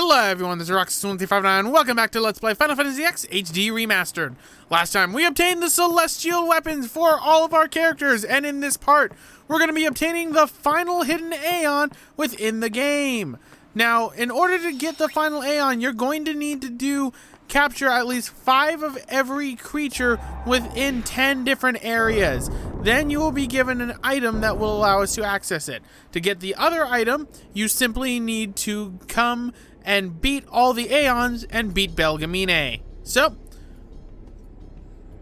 Hello everyone, this is Roxas1359. Welcome back to Let's Play Final Fantasy X HD Remastered. Last time we obtained the celestial weapons for all of our characters, and in this part, we're going to be obtaining the final hidden Aeon within the game. Now, in order to get the final Aeon, you're going to need to capture at least 5 of every creature within 10 different areas. Then you will be given an item that will allow us to access it. To get the other item, you simply need to come and beat all the Aeons and beat Belgemine. So,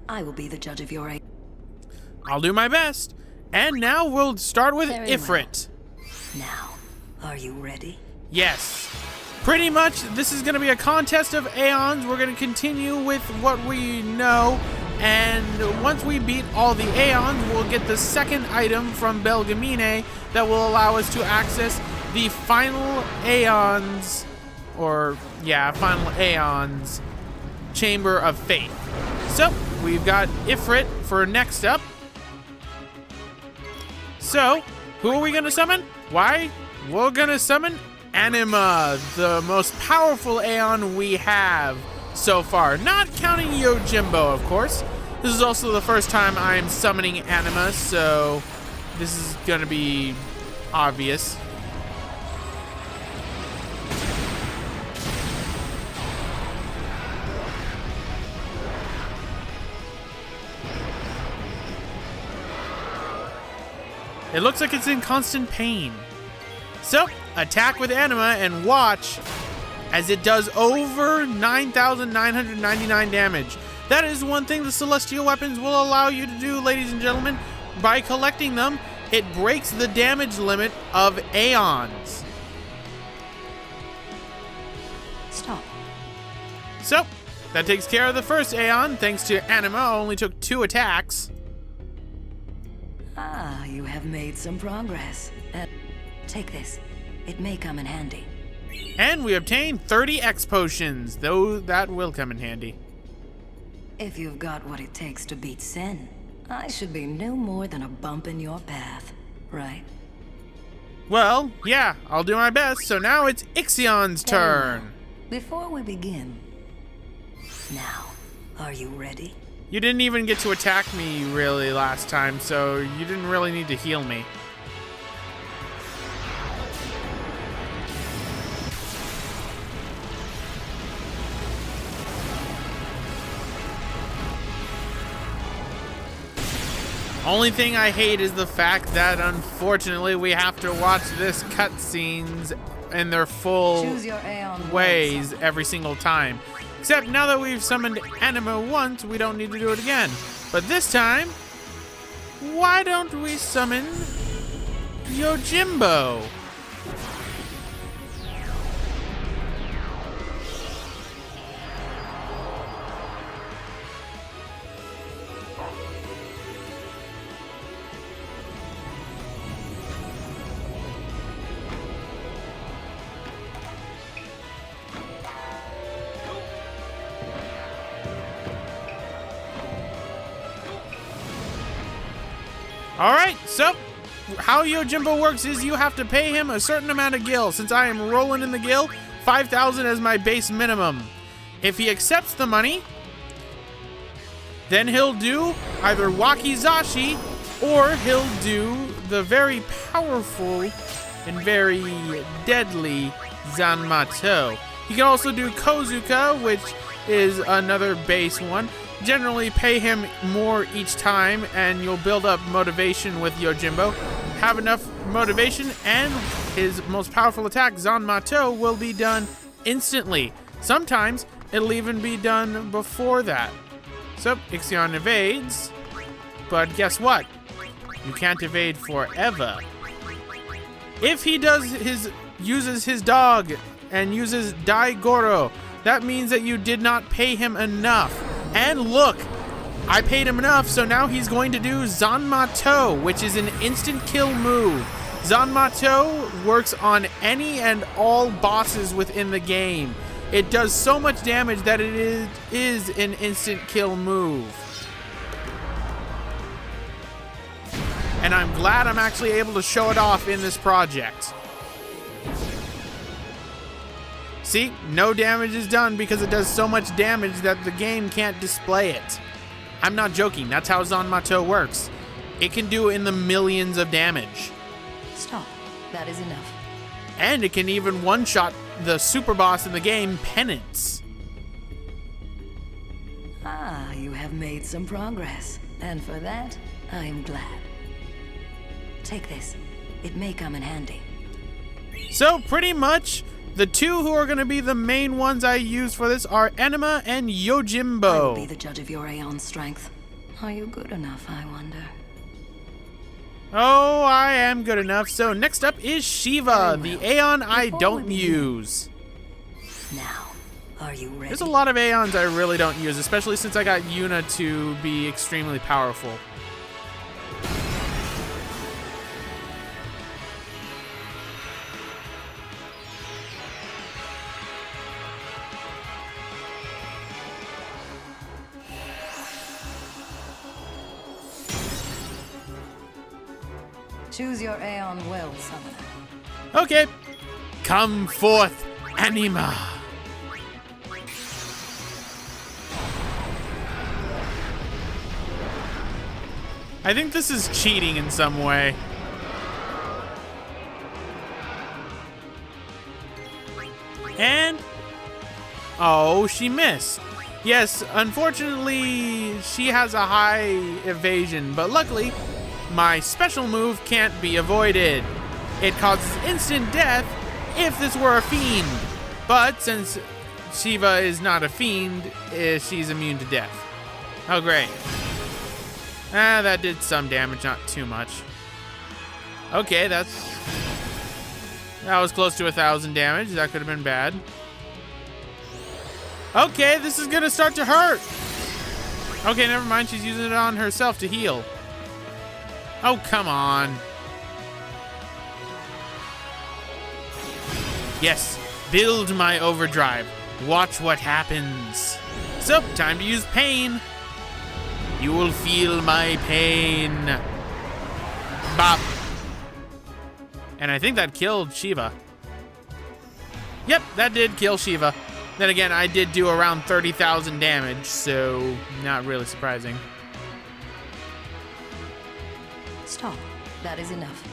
I will be the judge of your I'll do my best. And now we'll start with Very Ifrit. well. Now, are you ready? Yes. Pretty much, this is going to be a contest of Aeons. We're going to continue with what we know. And once we beat all the Aeons, we'll get the second item from Belgemine that will allow us to access the final Aeons, final Aeons Chamber of Faith. So, we've got Ifrit for next up. So, who are we going to summon? Why? We're going to summon Anima, the most powerful Aeon we have so far. Not counting Yojimbo, of course. This is also the first time I'm summoning Anima, so this is going to be obvious. It looks like it's in constant pain. So, attack with Anima and watch as it does over 9,999 damage. That is one thing the celestial weapons will allow you to do, ladies and gentlemen. By collecting them, it breaks the damage limit of Aeons. Stop. So, that takes care of the first Aeon. Thanks to Anima, only took 2 attacks. Ah, you have made some progress. Take this. It may come in handy. And we obtained 30 X potions, though that will come in handy. If you've got what it takes to beat Sin, I should be no more than a bump in your path, right? Well, yeah, I'll do my best. So now it's Ixion's turn. Before we begin, now, are you ready? You didn't even get to attack me really last time, so you didn't really need to heal me. Only thing I hate is the fact that, unfortunately, we have to watch this cutscenes in their full ways every single time. Except now that we've summoned Anima once, we don't need to do it again. But this time, why don't we summon Yojimbo? Alright, so how Yojimbo works is you have to pay him a certain amount of gil. Since I am rolling in the gil, 5,000 as my base minimum. If he accepts the money, then he'll do either Wakizashi or he'll do the very powerful and very deadly Zanmato'd. He can also do Kozuka, which is another base one. Generally pay him more each time and you'll build up motivation with Yojimbo. Have enough motivation and his most powerful attack, Zanmato'd, will be done instantly. Sometimes it'll even be done before that. So Ixion evades, but guess what? You can't evade forever. If he uses his dog and uses Daigoro, that means that you did not pay him enough. And look, I paid him enough, so now he's going to do Zanmato'd, which is an instant kill move. Zanmato'd works on any and all bosses within the game. It does so much damage that it is an instant kill move. And I'm glad I'm actually able to show it off in this project. See, no damage is done because it does so much damage that the game can't display it. I'm not joking, that's how Zanmato'd works. It can do in the millions of damage. Stop. That is enough. And it can even one-shot the super boss in the game, Penance. Ah, you have made some progress. And for that, I am glad. Take this. It may come in handy. So pretty much, the two who are going to be the main ones I use for this are Anima and Yojimbo. I will be the judge of your Aeon strength. Are you good enough, I wonder? Oh, I am good enough. So next up is Shiva, the Aeon I don't use. Now, are you ready? There's a lot of Aeons I really don't use, especially since I got Yuna to be extremely powerful. Choose your Aeon will, Summoner. Okay, come forth, Anima. I think this is cheating in some way. And, oh, she missed. Yes, unfortunately, she has a high evasion, but luckily, my special move can't be avoided. It causes instant death if this were a fiend. But since Shiva is not a fiend, she's immune to death. Oh, great. That did some damage, not too much. Okay, that was close to 1,000 damage. That could have been bad. Okay, this is gonna start to hurt. Okay, never mind. She's using it on herself to heal. Oh, come on. Yes, build my overdrive. Watch what happens. So, time to use pain. You will feel my pain. Bop. And I think that killed Shiva. Yep, that did kill Shiva. Then again, I did do around 30,000 damage, so not really surprising. Stop. That is enough.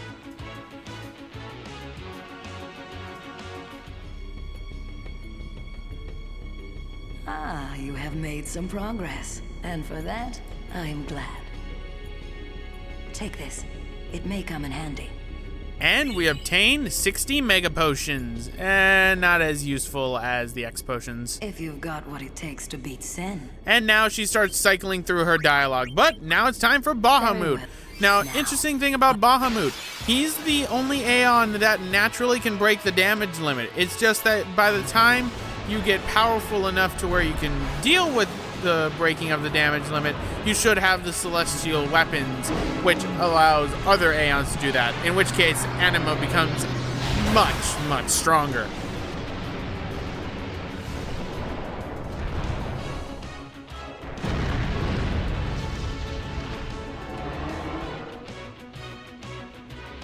Ah, you have made some progress. And for that, I am glad. Take this. It may come in handy. And we obtained 60 Mega Potions. And not as useful as the X Potions. If you've got what it takes to beat Sin. And now she starts cycling through her dialogue. But now it's time for Bahamut. Now, interesting thing about Bahamut, he's the only Aeon that naturally can break the damage limit. It's just that by the time you get powerful enough to where you can deal with the breaking of the damage limit, you should have the celestial weapons, which allows other Aeons to do that, in which case Anima becomes much, much stronger.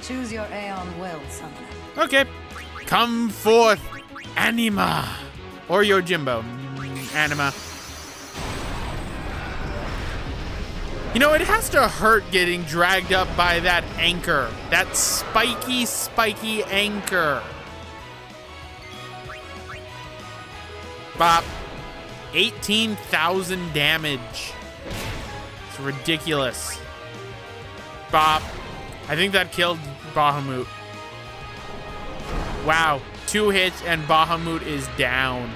Choose your Aeon will, Summoner. Okay, come forth, Anima. Or Yojimbo. Anima. You know, it has to hurt getting dragged up by that anchor. That spiky, spiky anchor. Bop. 18,000 damage. It's ridiculous. Bop. I think that killed Bahamut. Wow. 2 hits and Bahamut is down.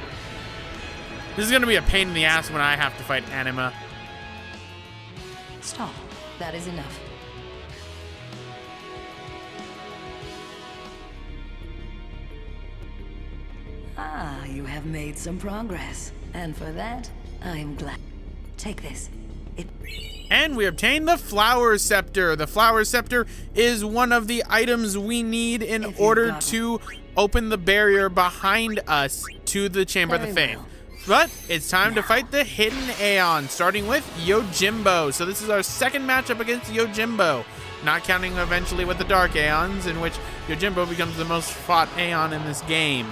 This is going to be a pain in the ass when I have to fight Anima. Stop. That is enough. Ah, you have made some progress. And for that, I am glad. Take this. And we obtained the Flower Scepter. The Flower Scepter is one of the items we need in order to open the barrier behind us to the Chamber of the Faith. But it's time to fight the hidden Aeon, starting with Yojimbo. So this is our second matchup against Yojimbo, not counting eventually with the Dark Aeons, in which Yojimbo becomes the most fought Aeon in this game.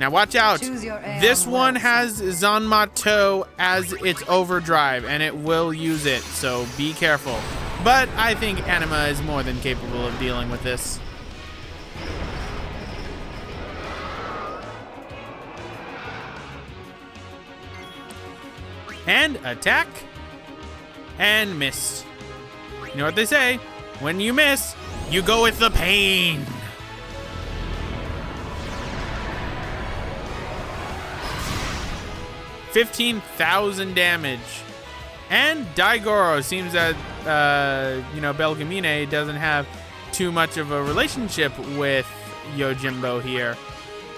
Now watch out. Choose your Aeon This one well, has Zanmato'd as its overdrive, and it will use it, so be careful. But I think Anima is more than capable of dealing with this. And attack. And miss. You know what they say? When you miss, you go with the pain. $15,000 damage. And Daigoro seems that, Belgamine doesn't have too much of a relationship with Yojimbo here.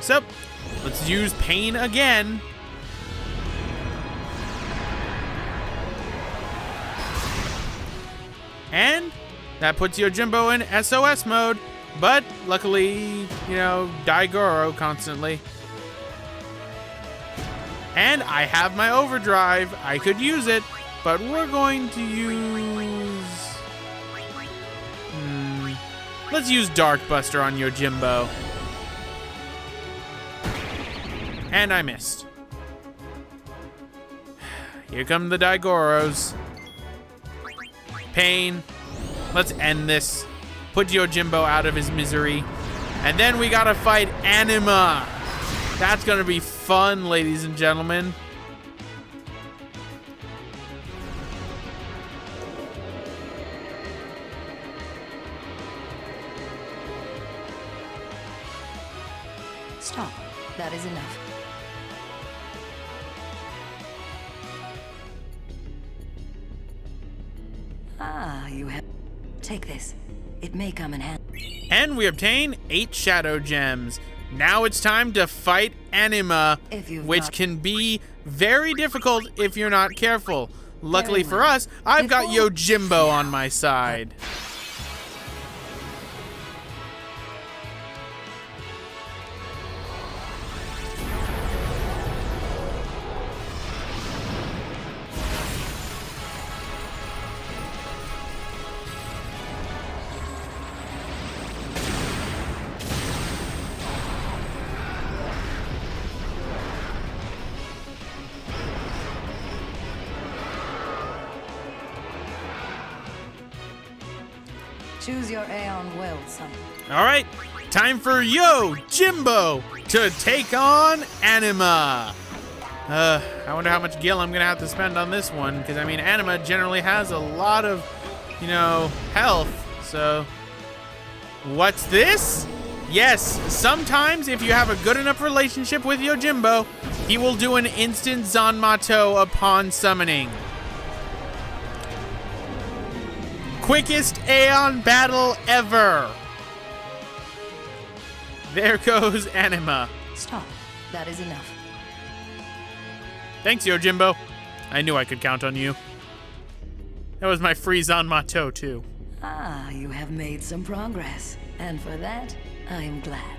So, let's use pain again. And that puts Yojimbo in SOS mode, but luckily, Daigoro constantly. And I have my overdrive. I could use it, but we're going to use... Let's use Dark Buster on Yojimbo. And I missed. Here come the Daigoros. Pain. Let's end this. Put Yojimbo out of his misery. And then we gotta fight Anima. That's gonna be fun, ladies and gentlemen. Stop. That is enough. You have... Take this. It may come in handy. And we obtain 8 Shadow Gems. Now it's time to fight Anima, which can be very difficult if you're not careful. Luckily for us, I've got Yojimbo on my side. Choose your Aeon well, son. All right, time for Yojimbo to take on Anima. I wonder how much gil I'm gonna have to spend on this one, because I mean, Anima generally has a lot of, health. So, what's this? Yes, sometimes if you have a good enough relationship with Yojimbo, he will do an instant Zanmato upon summoning. Quickest Aeon battle ever. There goes Anima. Stop. That is enough. Thanks, Yojimbo. I knew I could count on you. That was my free Zanmato, too. You have made some progress. And for that, I am glad.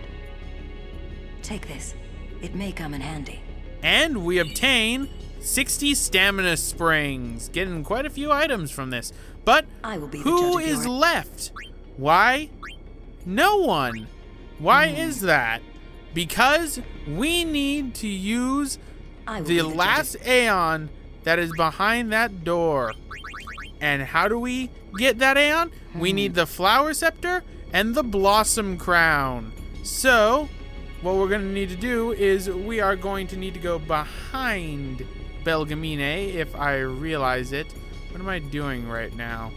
Take this. It may come in handy. And we obtain 60 stamina springs. Getting quite a few items from this. But who is left? Why? No one. Why is that? Because we need to use the last Aeon that is behind that door. And how do we get that Aeon? We need the Flower Scepter and the Blossom Crown. So, what we're going to need to do is we are going to need to go behind Belgamine, if I realize it. What am I doing right now?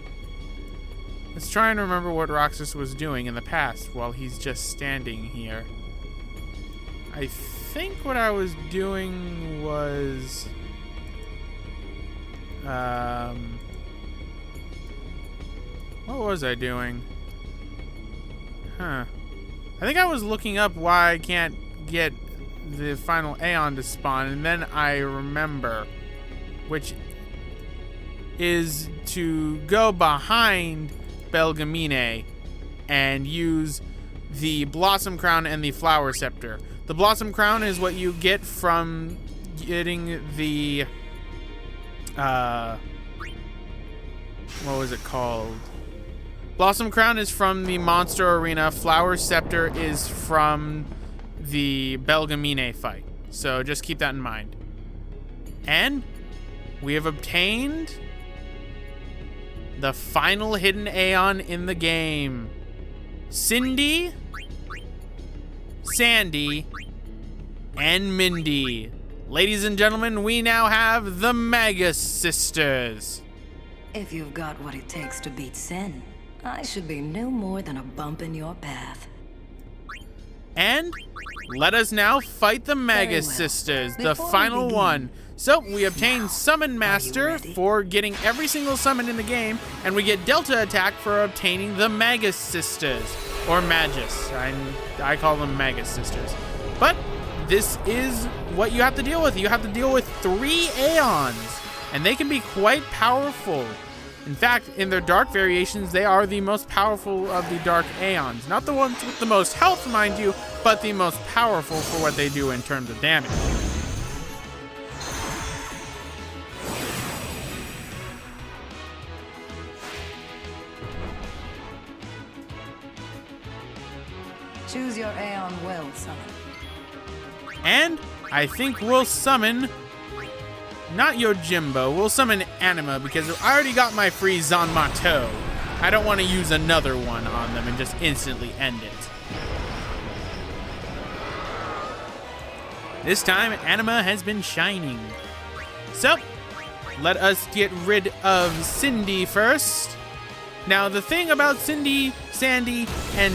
Let's try and remember what Roxas was doing in the past while he's just standing here. I think what I was doing was... what was I doing? I think I was looking up why I can't get the final Aeon to spawn, and then I remember, which is to go behind Belgamine and use the Blossom Crown and the Flower Scepter. The Blossom Crown is what you get from getting the what was it called? Blossom Crown is from the Monster Arena. Flower Scepter is from the Belgamine fight. So just keep that in mind. And we have obtained the final hidden Aeon in the game. Cindy, Sandy, and Mindy. Ladies and gentlemen, we now have the Magus Sisters. If you've got what it takes to beat Sin, I should be no more than a bump in your path. And let us now fight the Magus Sisters, the final one. So we obtain Summon Master for getting every single summon in the game, and we get Delta Attack for obtaining the Magus Sisters, or Magus. I call them Magus Sisters. But this is what you have to deal with. You have to deal with 3 Aeons, and they can be quite powerful. In fact, in their dark variations, they are the most powerful of the dark Aeons. Not the ones with the most health, mind you, but the most powerful for what they do in terms of damage. Choose your Aeon well, son. And I think we'll summon, not Yojimbo, we'll summon Anima, because I already got my free Zanmato'd. I don't want to use another one on them and just instantly end it. This time, Anima has been shining. So, let us get rid of Cindy first. Now, the thing about Cindy, Sandy, and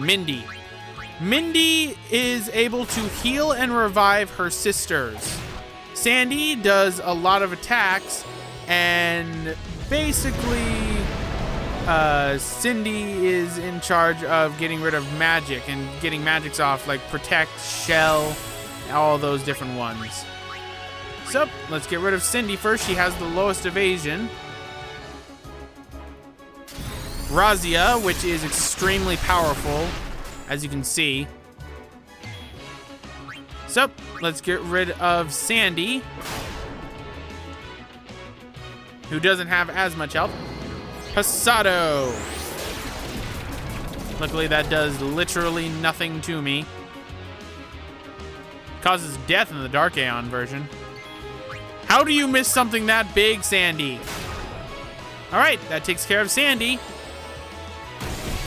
Mindy. Mindy is able to heal and revive her sisters. Sandy does a lot of attacks, and basically, Cindy is in charge of getting rid of magic and getting magics off, like Protect, Shell, all those different ones. So, let's get rid of Cindy first. She has the lowest evasion. Razia, which is extremely powerful, as you can see. So, let's get rid of Sandy, who doesn't have as much health. Pasado. Luckily, that does literally nothing to me. Causes death in the Dark Aeon version. How do you miss something that big, Sandy? Alright, that takes care of Sandy.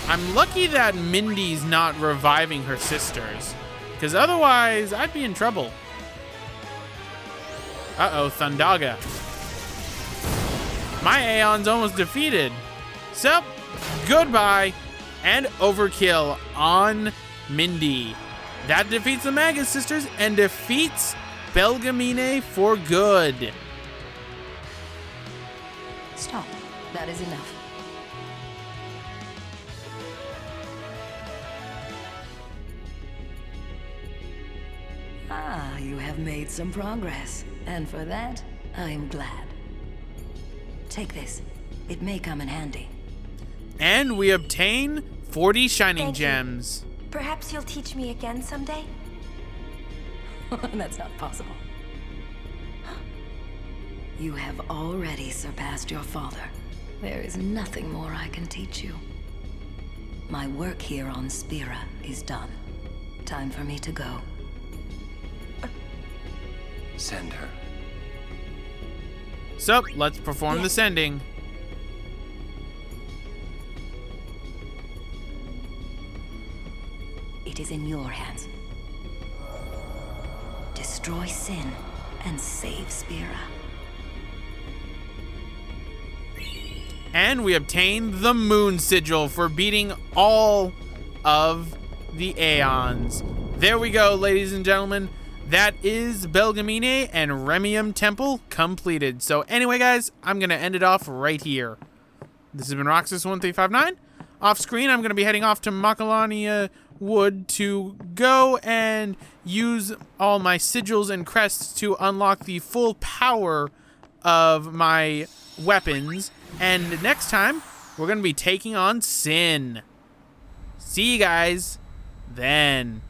I'm lucky that Mindy's not reviving her sisters, because otherwise I'd be in trouble. Uh-oh, Thundaga. My Aeon's almost defeated. So, goodbye and overkill on Mindy. That defeats the Magus Sisters and defeats Belgamine for good. Stop. That is enough. Ah, you have made some progress, and for that, I am glad. Take this. It may come in handy. And we obtain 40 Shining Thank Gems. you. Perhaps you'll teach me again someday? That's not possible. You have already surpassed your father. There is nothing more I can teach you. My work here on Spira is done. Time for me to go. Send her. So, let's perform the sending. It is in your hands. Destroy Sin and save Spira. And we obtain the Moon Sigil for beating all of the Aeons. There we go, ladies and gentlemen. That is Belgamine and Remiem Temple completed. So anyway, guys, I'm going to end it off right here. This has been Roxas1359. Off screen, I'm going to be heading off to Macalania Wood to go and use all my sigils and crests to unlock the full power of my weapons. And next time, we're going to be taking on Sin. See you guys then.